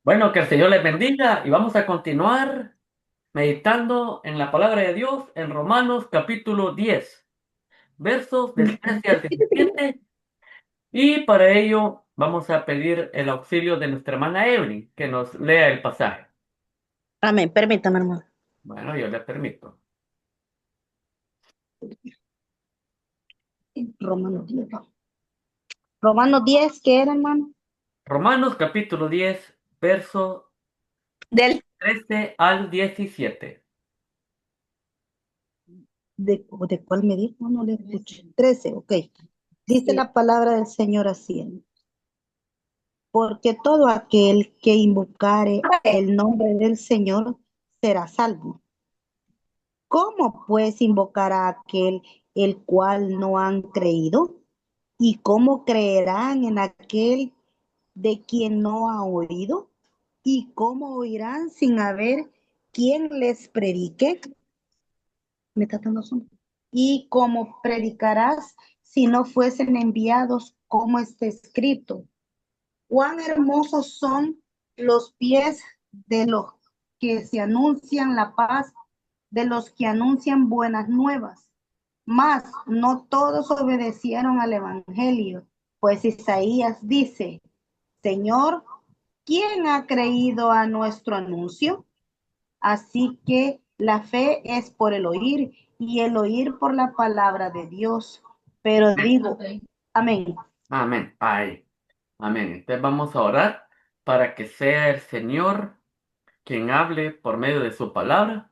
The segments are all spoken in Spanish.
Bueno, que el Señor les bendiga y vamos a continuar meditando en la palabra de Dios en Romanos capítulo 10, versos del 13 al 17. Y para ello vamos a pedir el auxilio de nuestra hermana Evelyn, que nos lea el pasaje. Amén. Permítame, hermano. Bueno, yo le permito. Romanos 10. Romanos 10, ¿qué era, hermano? Romanos capítulo 10, verso Del, 13 al 17. ¿De cuál me dijo? No le escuché. 13, ok. Dice Sí. la palabra del Señor así: porque todo aquel que invocare el nombre del Señor será salvo. ¿Cómo pues invocar a aquel el cual no han creído? ¿Y cómo creerán en aquel de quien no ha oído? ¿Y cómo oirán sin haber quien les predique? ¿Me está dando son? ¿Y cómo predicarás si no fuesen enviados, como está escrito? Cuán hermosos son los pies de los que se anuncian la paz, de los que anuncian buenas nuevas. Mas no todos obedecieron al evangelio, pues Isaías dice: Señor, ¿quién ha creído a nuestro anuncio? Así que la fe es por el oír y el oír por la palabra de Dios. Pero digo, amén. Amén. Ay, amén. Entonces vamos a orar para que sea el Señor quien hable por medio de su palabra.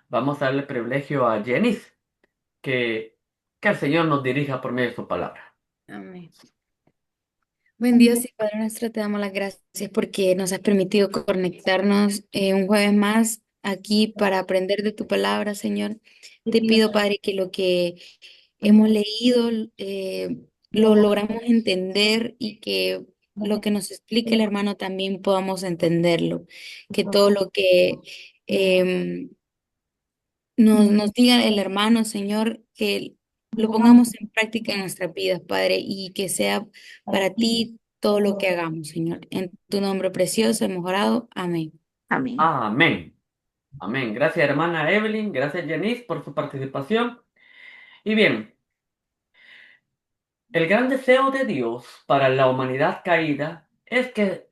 Vamos a darle privilegio a Jenis, que, que el Señor nos dirija por medio de su palabra. Amén. Buen Dios y Padre nuestro, te damos las gracias porque nos has permitido conectarnos un jueves más aquí para aprender de tu palabra, Señor. Te pido, Padre, que lo que hemos leído lo logramos entender y que lo que nos explique el hermano también podamos entenderlo. Que todo lo que em, nos diga el hermano, Señor, que lo pongamos en práctica en nuestras vidas, Padre, y que sea para ti todo lo que hagamos, Señor. En tu nombre precioso hemos orado. Amén. Amén. Amén. Amén. Gracias, hermana Evelyn. Gracias, Jenis, por su participación. Y bien, el gran deseo de Dios para la humanidad caída es que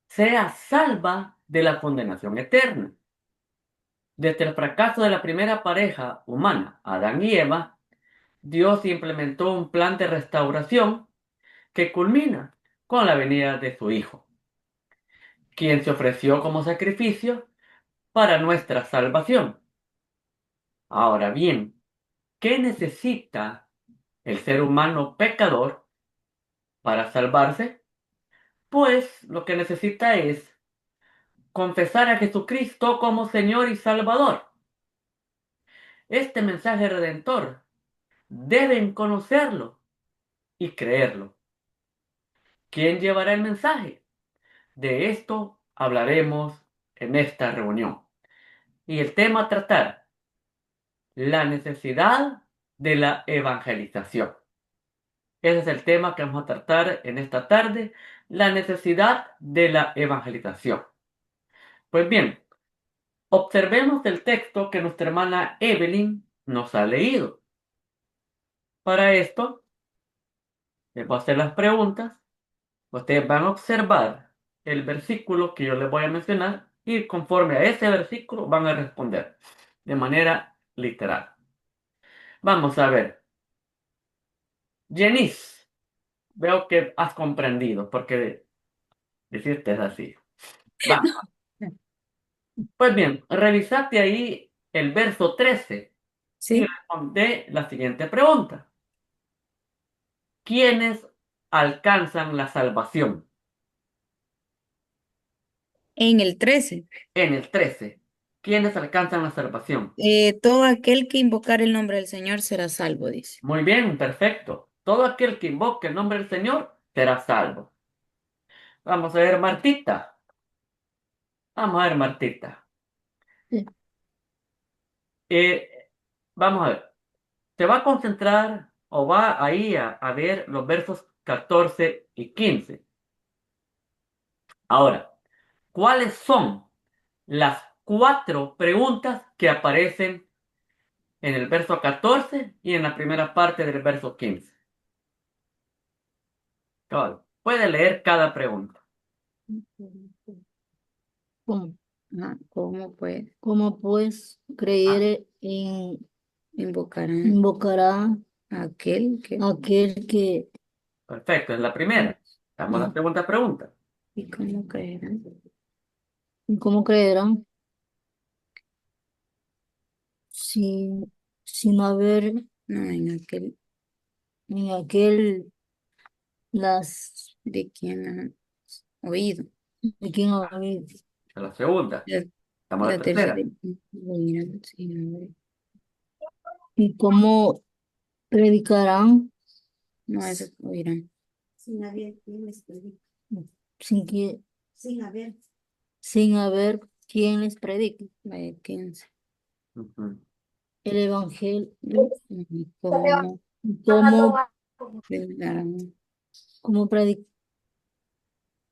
sea salva de la condenación eterna. Desde el fracaso de la primera pareja humana, Adán y Eva, Dios implementó un plan de restauración que culmina con la venida de su Hijo, quien se ofreció como sacrificio para nuestra salvación. Ahora bien, ¿qué necesita el ser humano pecador para salvarse? Pues lo que necesita es confesar a Jesucristo como Señor y Salvador. Este mensaje redentor deben conocerlo y creerlo. ¿Quién llevará el mensaje? De esto hablaremos en esta reunión. Y el tema a tratar, la necesidad de la evangelización. Ese es el tema que vamos a tratar en esta tarde, la necesidad de la evangelización. Pues bien, observemos el texto que nuestra hermana Evelyn nos ha leído. Para esto, les voy a hacer las preguntas. Ustedes van a observar el versículo que yo les voy a mencionar y conforme a ese versículo van a responder de manera literal. Vamos a ver. Jenis, veo que has comprendido porque decirte es así. Va. Pues bien, revisate ahí el verso 13 y Sí. responde la siguiente pregunta. ¿Quiénes alcanzan la salvación? En el 13, En el 13. ¿Quiénes alcanzan la salvación? todo aquel que invocar el nombre del Señor será salvo, dice. Muy bien, perfecto. Todo aquel que invoque el nombre del Señor será salvo. Vamos a ver, Martita. Vamos a ver, Martita. Sí. Eh, vamos a ver. Se va a concentrar o va ahí a ver los versos 14 y 15. Ahora. ¿cuáles son las cuatro preguntas que aparecen en el verso 14 y en la primera parte del verso 15? Cabal, puede leer cada pregunta. ¿Cómo, ¿Cómo pues cómo pues Ah, creer en invocarán invocará a aquel que aquel que perfecto, es la primera. Damos la ah, segunda pregunta. y cómo creerán? y cómo creerán sin, sin haber No, en aquel en aquel las de quien han oído. de quien ha oído? Es la segunda. La, Damos la la tercera, tercera. oirán sin haber. Y cómo predicarán No, eso oirán. sin que sin haber quien les predique Vaya, 15. el ¿No? evangelio. Y cómo Y cómo predicarán. cómo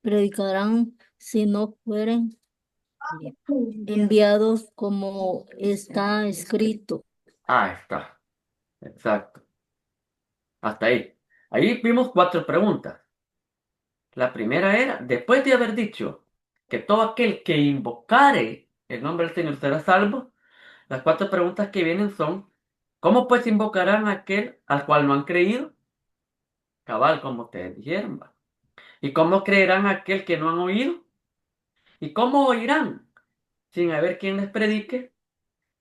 predicarán si no fueren enviados como está escrito. Ah, está. Exacto. Hasta ahí. Ahí vimos cuatro preguntas. La primera era, después de haber dicho que todo aquel que invocare el nombre del Señor será salvo, las cuatro preguntas que vienen son, ¿cómo pues invocarán a aquel al cual no han creído? Cabal, como ustedes dijeron, va. ¿Y cómo creerán a aquel que no han oído? ¿Y cómo oirán sin haber quien les predique?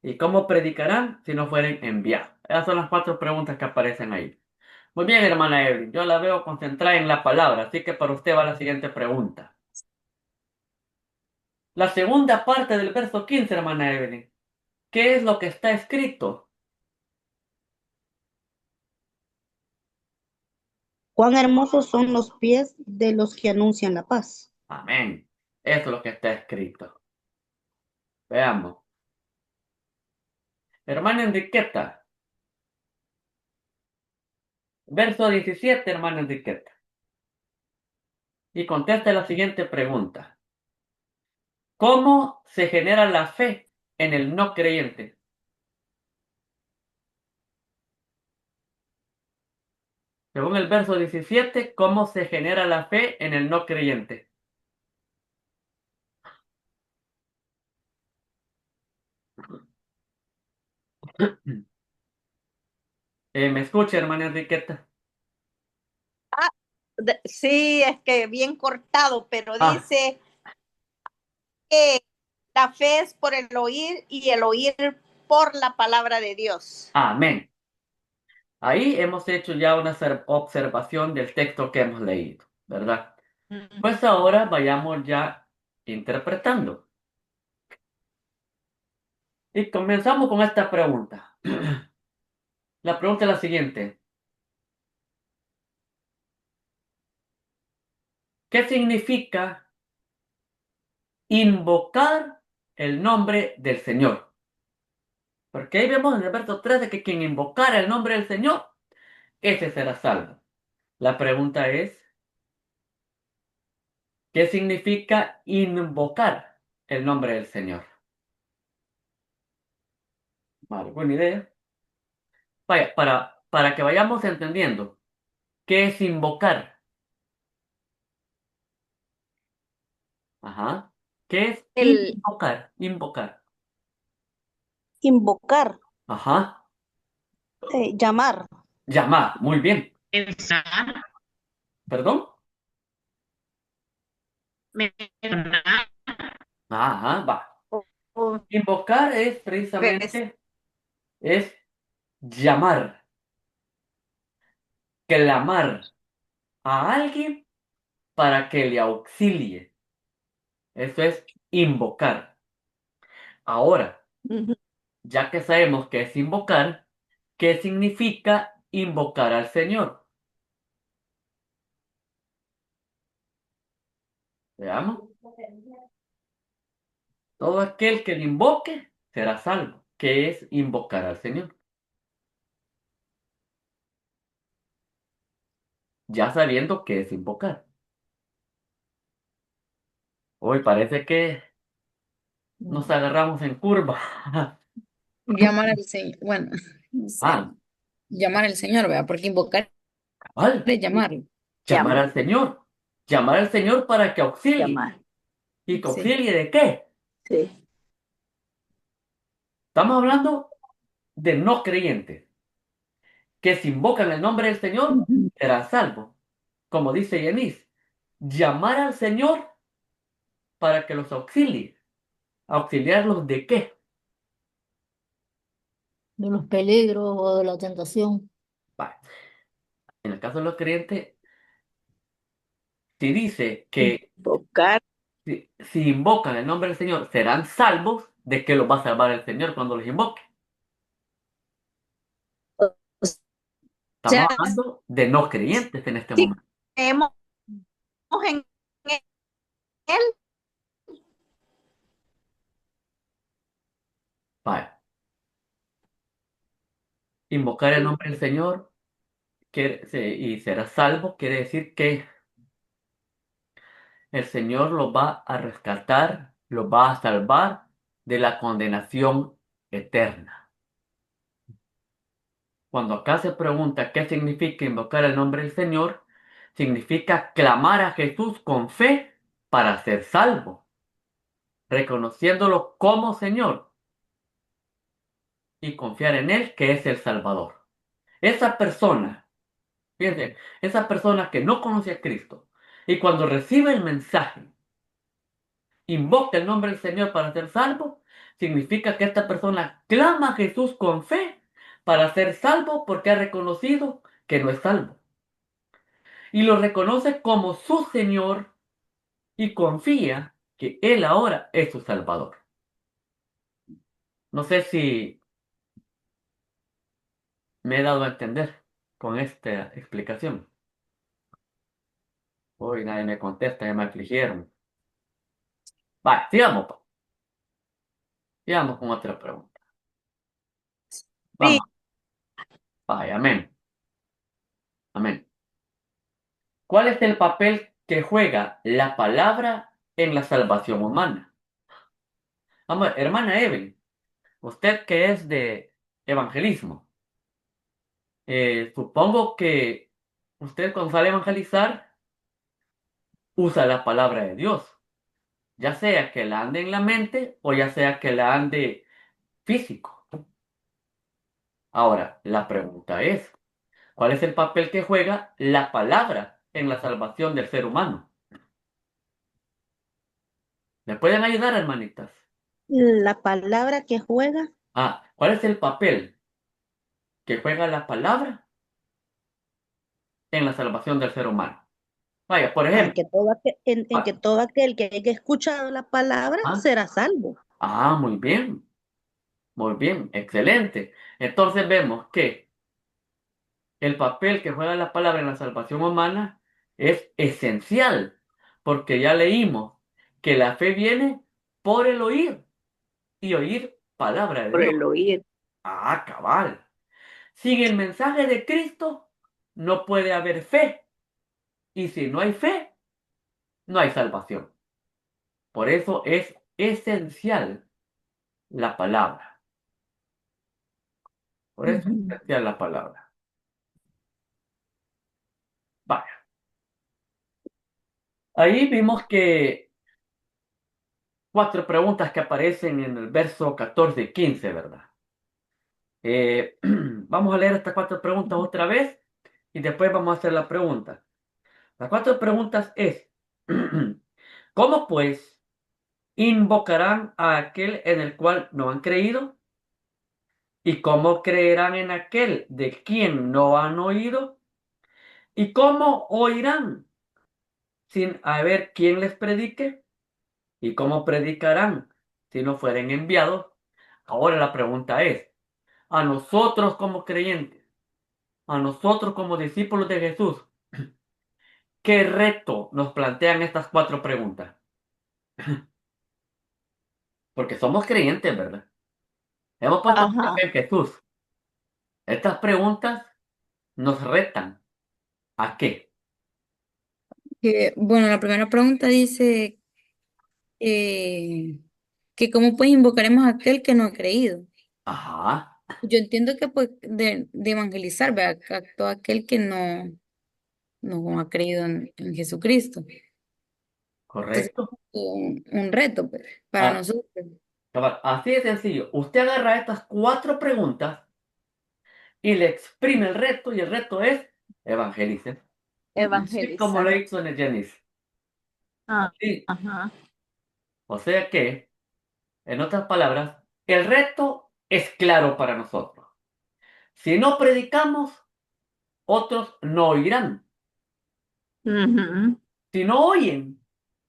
¿Y cómo predicarán si no fueren enviados? Esas son las cuatro preguntas que aparecen ahí. Muy bien, hermana Evelyn, yo la veo concentrada en la palabra, así que para usted va la siguiente pregunta. La segunda parte del verso 15, hermana Evelyn. ¿Qué es lo que está escrito? Cuán hermosos son los pies de los que anuncian la paz. Amén. Eso es lo que está escrito. Veamos. Hermana Enriqueta, verso 17, hermana Enriqueta. Y contesta la siguiente pregunta. ¿Cómo se genera la fe en el no creyente? Según el verso 17, ¿cómo se genera la fe en el no creyente? ¿Me escucha, hermana Enriqueta? Sí, es que bien cortado, pero Ah, dice que la fe es por el oír y el oír por la palabra de Dios. amén. Ahí hemos hecho ya una observación del texto que hemos leído, ¿verdad? Pues ahora vayamos ya interpretando. Y comenzamos con esta pregunta. La pregunta es la siguiente. ¿Qué significa invocar el nombre del Señor? Porque ahí vemos en el verso 3 de que quien invocara el nombre del Señor, ese será salvo. La pregunta es, ¿qué significa invocar el nombre del Señor? ¿Alguna idea? Vaya, para que vayamos entendiendo, ¿qué es invocar? Ajá. ¿Qué es El invocar? Invocar. Invocar, Ajá. llamar, Llamar. Muy bien. ¿Perdón? Ajá, va. Invocar es precisamente, es llamar, clamar a alguien para que le auxilie. Eso es invocar. Ahora, ya que sabemos qué es invocar, ¿qué significa invocar al Señor? Veamos. Todo aquel que le invoque será salvo. ¿Qué es invocar al Señor? Ya sabiendo qué es invocar. Hoy parece que nos agarramos en curva. Llamar al Señor. Bueno, no sé. Ah, Llamar al Señor, ¿verdad? Porque invocar cabal. es llamarlo. Llamar Llamar, al Señor. Llamar al Señor para que auxilie. llamar. ¿Y que Sí. auxilie de qué? Sí. Estamos hablando de no creyentes, que si invocan el nombre del Señor, Ujú. serán salvos. Como dice Yanis, llamar al Señor para que los auxilie. ¿Auxiliarlos de qué? De los peligros o de la tentación. Va, en el caso de los creyentes, si dice que Invocar. si invocan el nombre del Señor, serán salvos, ¿de qué los va a salvar el Señor cuando los invoque? O Estamos sea, hablando de no creyentes en este si momento. creemos en Él, Vaya, invocar el nombre del Señor y será salvo quiere decir que el Señor los va a rescatar, los va a salvar de la condenación eterna. Cuando acá se pregunta qué significa invocar el nombre del Señor, significa clamar a Jesús con fe para ser salvo, reconociéndolo como Señor y confiar en Él que es el Salvador. Esa persona, fíjense, esa persona que no conoce a Cristo y cuando recibe el mensaje, invoca el nombre del Señor para ser salvo, significa que esta persona clama a Jesús con fe para ser salvo porque ha reconocido que no es salvo. Y lo reconoce como su Señor y confía que Él ahora es su Salvador. No sé si me he dado a entender con esta explicación. Hoy nadie me contesta, ya me afligieron. Vale, sigamos, pues. Sigamos con otra pregunta. sí, Vamos, vaya, amén, amén. ¿Cuál es el papel que juega la palabra en la salvación humana? Vamos, hermana Evelyn, usted que es de evangelismo, supongo que usted cuando sale a evangelizar usa la palabra de Dios, ya sea que la ande en la mente o ya sea que la ande físico. Ahora, la pregunta es, ¿cuál es el papel que juega la palabra en la salvación del ser humano? ¿Me pueden ayudar, hermanitas? La palabra que juega, ¿Cuál es el papel que juega la palabra en la salvación del ser humano? Vaya, por en ejemplo. que en que ah, todo aquel que haya escuchado la palabra ah, será salvo. muy bien, excelente. Entonces vemos que el papel que juega la palabra en la salvación humana es esencial, porque ya leímos que la fe viene por el oír y oír palabra de por Dios. el oír. Cabal. Sin el mensaje de Cristo no puede haber fe, y si no hay fe, no hay salvación. Por eso es esencial la palabra. Por eso es Ujú. esencial la palabra. Vaya. Ahí vimos que cuatro preguntas que aparecen en el verso 14 y 15, ¿verdad? Vamos a leer estas cuatro preguntas otra vez y después vamos a hacer la pregunta. Las cuatro preguntas es, ¿cómo pues invocarán a aquel en el cual no han creído? ¿Y cómo creerán en aquel de quien no han oído? ¿Y cómo oirán sin haber quien les predique? ¿Y cómo predicarán si no fueren enviados? Ahora la pregunta es, a nosotros como creyentes, a nosotros como discípulos de Jesús, ¿qué reto nos plantean estas cuatro preguntas? Porque somos creyentes, ¿verdad? Hemos puesto nuestra Ajá. fe en Jesús. Estas preguntas nos retan. ¿A qué? Bueno, la primera pregunta dice, eh, que cómo pues invocaremos a aquel que no ha creído. Ajá, Yo entiendo que pues de evangelizar, ¿verdad? A todo aquel que no ha creído en Jesucristo. Entonces, correcto. un reto pues, para Ah, nosotros. cabal, así de sencillo. Usted agarra estas cuatro preguntas y le exprime el reto, y el reto es evangelice. Así como lo Evangelizar. hizo en el Genesis. Ah, Sí. ajá. O sea que, en otras palabras, el reto es claro para nosotros. Si no predicamos, otros no oirán. Ujú. Si no oyen,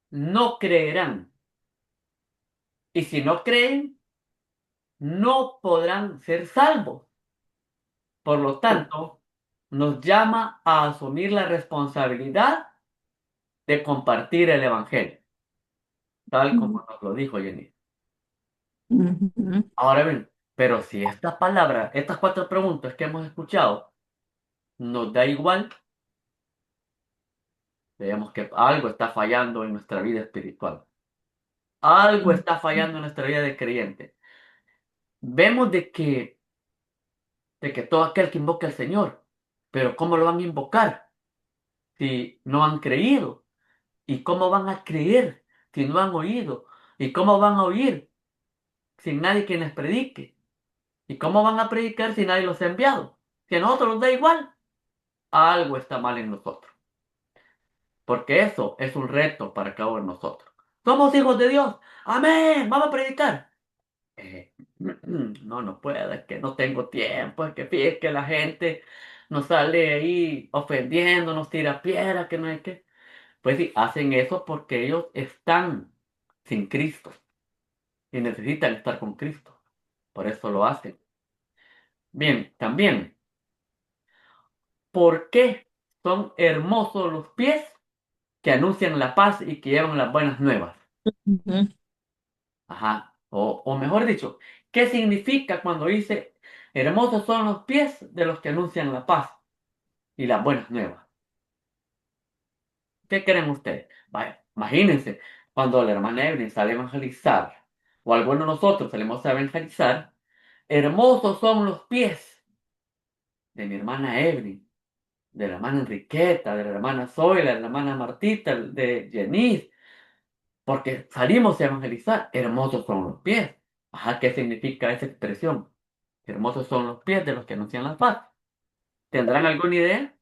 no creerán. Y si no creen, no podrán ser salvos. Por lo tanto, nos llama a asumir la responsabilidad de compartir el Evangelio, tal como nos lo dijo Jenny. Ujú. Ahora bien, pero si estas palabras, estas cuatro preguntas que hemos escuchado, nos da igual, veamos que algo está fallando en nuestra vida espiritual. Algo está fallando en nuestra vida de creyente. Vemos de que todo aquel que invoca al Señor, pero ¿cómo lo van a invocar si no han creído? ¿Y cómo van a creer si no han oído? ¿Y cómo van a oír sin nadie que les predique? ¿Y cómo van a predicar si nadie los ha enviado? Si a nosotros nos da igual, algo está mal en nosotros. Porque eso es un reto para cada uno de nosotros. Somos hijos de Dios. Amén. Vamos a predicar. No, no puedo, es que no tengo tiempo, es que fíjate que la gente nos sale ahí ofendiendo, nos tira piedras, que no hay que. Pues sí, hacen eso porque ellos están sin Cristo y necesitan estar con Cristo. Por eso lo hacen. Bien, también, ¿por qué son hermosos los pies que anuncian la paz y que llevan las buenas nuevas? Ujú. Ajá. O mejor dicho, ¿qué significa cuando dice hermosos son los pies de los que anuncian la paz y las buenas nuevas? ¿Qué creen ustedes? Vaya, imagínense, cuando la hermana Evelyn sale a evangelizar, o alguno de nosotros salimos a evangelizar, hermosos son los pies de mi hermana Evelyn, de la hermana Enriqueta, de la hermana Zoila, de la hermana Martita, de Jenny, porque salimos a evangelizar, hermosos son los pies. Ajá, ¿qué significa esa expresión? Hermosos son los pies de los que anuncian la paz. ¿Tendrán alguna idea?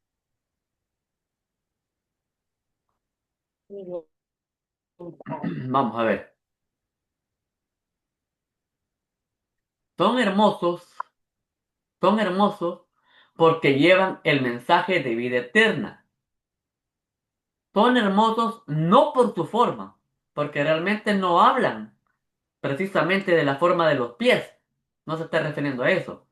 Vamos a ver. Son hermosos, son hermosos porque llevan el mensaje de vida eterna. Son hermosos no por su forma, porque realmente no hablan precisamente de la forma de los pies. No se está refiriendo a eso.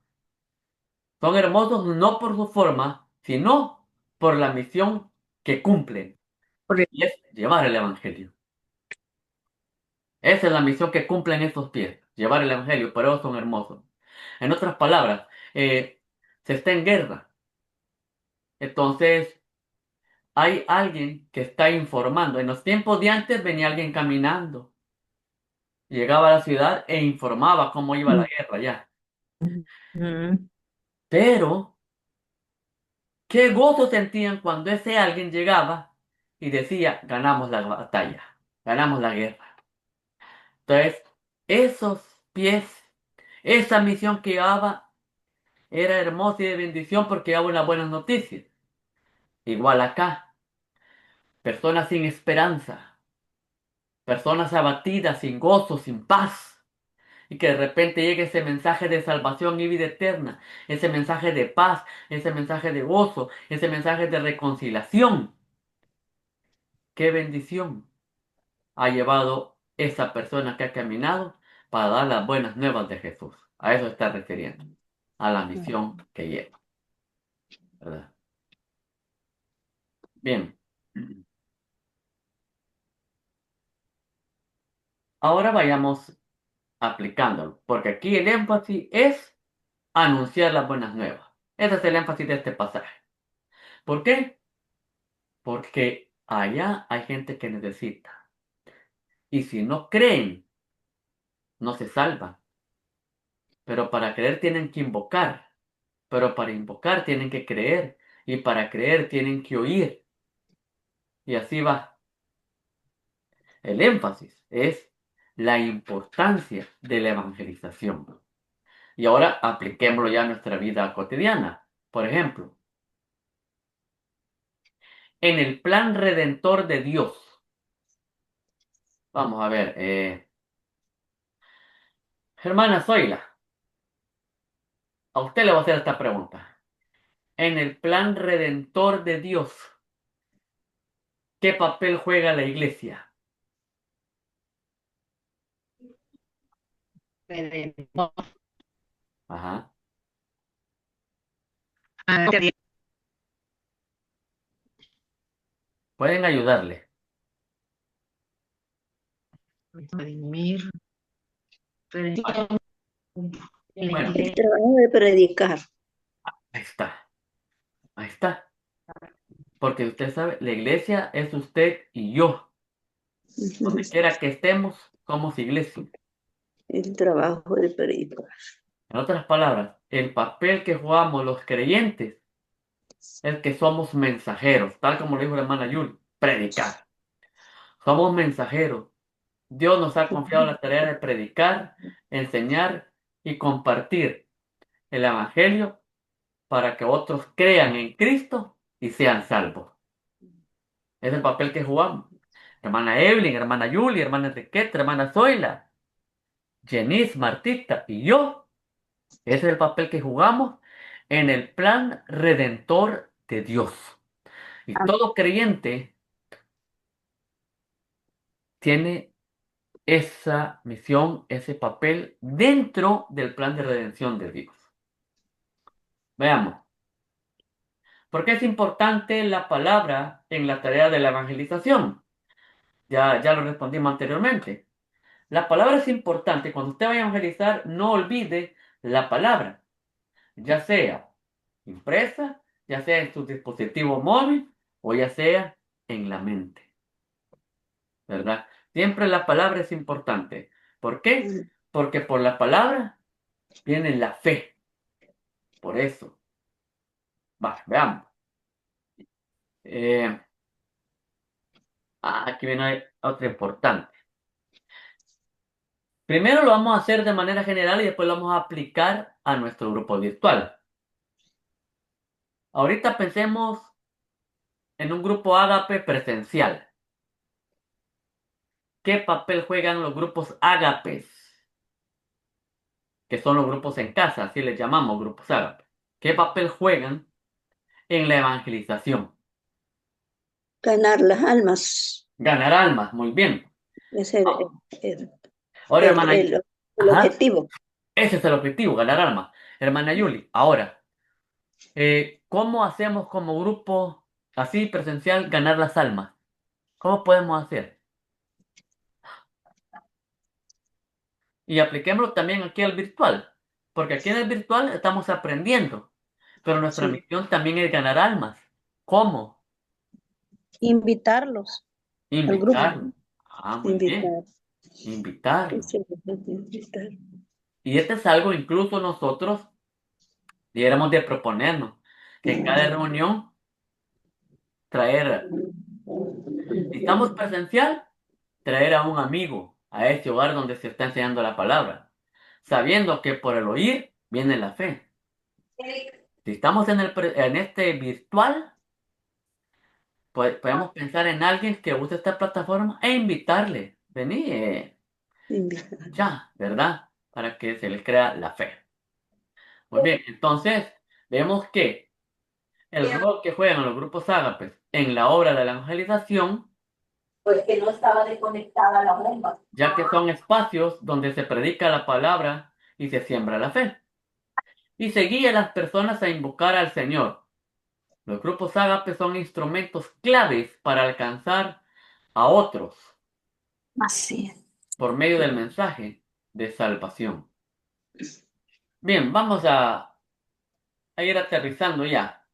Son hermosos no por su forma, sino por la misión que cumplen. Correcto. Y es llevar el Evangelio. Esa es la misión que cumplen esos pies, llevar el Evangelio, por eso son hermosos. En otras palabras, se está en guerra. Entonces, hay alguien que está informando. En los tiempos de antes venía alguien caminando, llegaba a la ciudad e informaba cómo iba la guerra ya. Ujú. Pero, qué gozo sentían cuando ese alguien llegaba y decía, ganamos la batalla, ganamos la guerra. Entonces, esos pies, esa misión que llevaba, era hermosa y de bendición porque llevaba una buena noticia. Igual acá, personas sin esperanza, personas abatidas, sin gozo, sin paz. Y que de repente llegue ese mensaje de salvación y vida eterna, ese mensaje de paz, ese mensaje de gozo, ese mensaje de reconciliación. Qué bendición ha llevado esa persona que ha caminado para dar las buenas nuevas de Jesús. A eso está refiriendo, a la misión que lleva, ¿verdad? Bien, ahora vayamos aplicándolo, porque aquí el énfasis es anunciar las buenas nuevas. Ese es el énfasis de este pasaje. ¿Por qué? Porque allá hay gente que necesita. Y si no creen, no se salvan. Pero para creer tienen que invocar. Pero para invocar tienen que creer. Y para creer tienen que oír. Y así va. El énfasis es la importancia de la evangelización. Y ahora apliquémoslo ya a nuestra vida cotidiana. Por ejemplo, en el plan redentor de Dios. Vamos a ver, hermana Zoila, a usted le voy a hacer esta pregunta. En el plan redentor de Dios, ¿qué papel juega la iglesia? Ajá. Pueden ayudarle. Redimir, Bueno, El trabajo de predicar. ahí está. Ahí está. Porque usted sabe, la iglesia es usted y yo. Donde quiera que estemos, somos iglesia. El trabajo de predicar. En otras palabras, el papel que jugamos los creyentes es que somos mensajeros, tal como lo dijo la hermana Yuli, predicar. Somos mensajeros. Dios nos ha confiado la tarea de predicar, enseñar y compartir el Evangelio para que otros crean en Cristo y sean salvos. Es el papel que jugamos. Hermana Evelyn, hermana Yuli, hermana Enriqueta, hermana Zoila, Jenice, Martita y yo. Ese es el papel que jugamos en el plan redentor de Dios. Y todo creyente tiene esa misión, ese papel dentro del plan de redención de Dios. Veamos. ¿Por qué es importante la palabra en la tarea de la evangelización? Ya lo respondimos anteriormente. La palabra es importante. Cuando usted vaya a evangelizar, no olvide la palabra, ya sea impresa, ya sea en su dispositivo móvil o ya sea en la mente, ¿verdad? Siempre la palabra es importante. ¿Por qué? Porque por la palabra viene la fe. Por eso. Va, veamos. Eh, aquí viene otra importante. Primero lo vamos a hacer de manera general y después lo vamos a aplicar a nuestro grupo virtual. Ahorita pensemos en un grupo ágape presencial. ¿Qué papel juegan los grupos ágapes? Que son los grupos en casa, así les llamamos grupos ágape. ¿Qué papel juegan en la evangelización? Ganar las almas. Ganar almas, muy bien. Ese es Ahora, hermana, el ajá, objetivo. ese es el objetivo, ganar almas. Hermana Yuli, ahora, ¿cómo hacemos como grupo así presencial ganar las almas? ¿Cómo podemos hacer? Y apliquémoslo también aquí al virtual, porque aquí en el virtual estamos aprendiendo, pero nuestra Sí. misión también es ganar almas. ¿Cómo? Invitarlos al grupo. Invitarlos. Ah, muy bien. Invitar. Invitarlos. Sí, invitar. Y este es algo incluso nosotros debiéramos de proponernos, que en cada reunión traer, si estamos presencial, traer a un amigo a ese hogar donde se está enseñando la palabra, sabiendo que por el oír viene la fe. Si estamos en este virtual, pues podemos pensar en alguien que use esta plataforma e invitarle. Vení, Invitar. ya, ¿verdad? Para que se les crea la fe. Muy bien, entonces vemos que el rol que juegan los grupos ágapes en la obra de la evangelización, Pues que no estaba desconectada la bomba. ya que son espacios donde se predica la palabra y se siembra la fe. Y se guía a las personas a invocar al Señor. Los grupos ágapes son instrumentos claves para alcanzar a otros Así es. por medio del mensaje de salvación. Bien, vamos a ir aterrizando ya.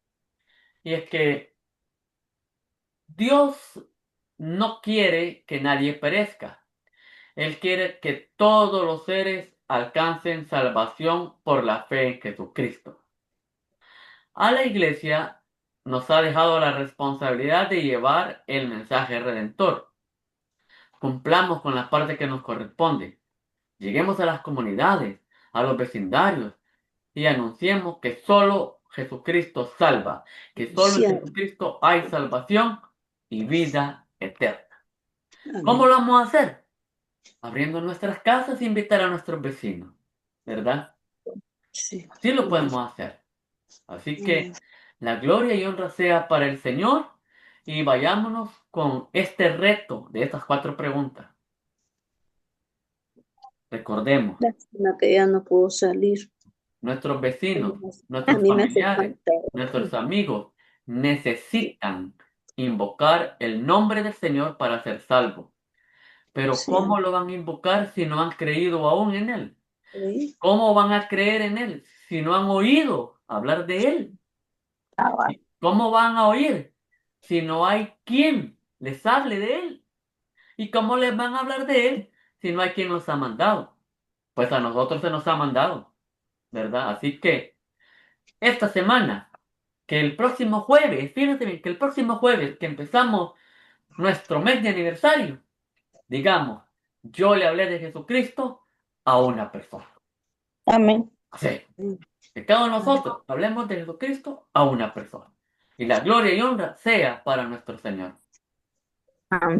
Y es que Dios no quiere que nadie perezca, Él quiere que todos los seres alcancen salvación por la fe en Jesucristo. A la iglesia nos ha dejado la responsabilidad de llevar el mensaje redentor. Cumplamos con la parte que nos corresponde. Lleguemos a las comunidades, a los vecindarios y anunciemos que solo Jesucristo salva, que solo en Cierto. Jesucristo hay salvación y vida eterna. ¿Cómo Amén. lo vamos a hacer? Abriendo nuestras casas e invitar a nuestros vecinos, ¿verdad? Sí. Así lo Amén. podemos hacer. Así que Amén. la gloria y honra sea para el Señor y vayámonos con este reto de estas 4 preguntas. Recordemos, Lástima que ya no puedo salir. nuestros vecinos, A nuestros mí me hace familiares, falta. nuestros amigos necesitan invocar el nombre del Señor para ser salvos. Pero Sí, ¿cómo lo van a invocar si no han creído aún en Él? amén. ¿Cómo van a creer en Él si no han oído hablar de Él? ¿Cómo van a oír si no hay quien les hable de Él? ¿Y cómo les van a hablar de Él si no hay quien los ha mandado? Pues a nosotros se nos ha mandado, ¿verdad? Así que esta semana, que el próximo jueves, fíjense bien, que el próximo jueves que empezamos nuestro mes de aniversario, digamos, yo le hablé de Jesucristo a una persona. Amén. Así, que cada uno de nosotros hablemos de Jesucristo a una persona. Y la gloria y honra sea para nuestro Señor. Amén.